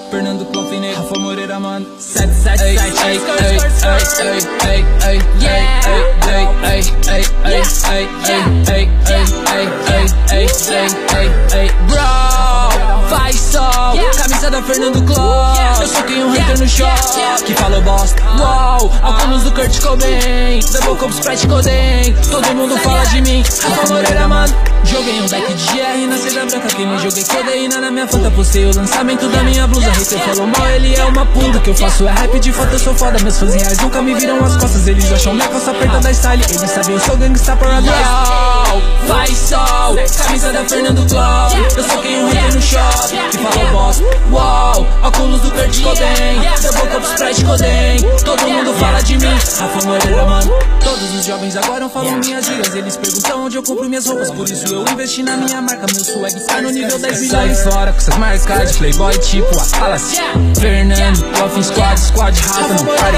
Fernando Clofine, Rafa Moreira, mano. 777. Bro, faz sol. Camisa da Fernando Cló. Eu sou quem um hater no show que falou bosta. Uou, alguns do Kurt Cobain, Double Cup Sprite Coden. Todo mundo fala de mim, Rafa Moreira, mano. Joguei um deck de GR na seda branca, que me joguei codeína na minha fanta. Postei o lançamento da minha blusa. Hater falou mal, ele é uma puta. Que eu faço é rap de foto, eu sou foda. Meus fãs reais nunca me viram as costas. Eles acham minha calça aperta da style. Eles sabem eu sou gangsta para Bro, faz sol. Camisa da Fernando Cló. Eu sou quem um hater no shopping que falou bosta. Uou, óculos do Kurt Cobain, Double Cup Sprite Coden. Todo mundo fala de mim, Rafa Moreira, mano. Todos os jovens agora falam minhas gírias. Eles perguntam onde eu compro minhas roupas. Por isso eu investi na minha marca. Meu swag tá no nível 10 milhões. Sai fora com essas marcas de playboy tipo a Palace, Fernando, Coffin Squad, Rafa no party.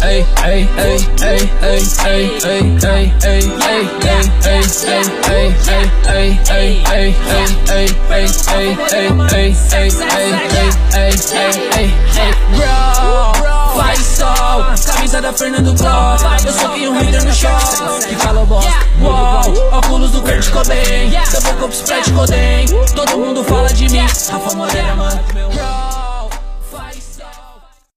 Ei, ei, ei, ei, ei, ei, ei, ei, ei, ei, ei, ei, ei, ei, bro, faz sol. Camisa da Fernando Cló.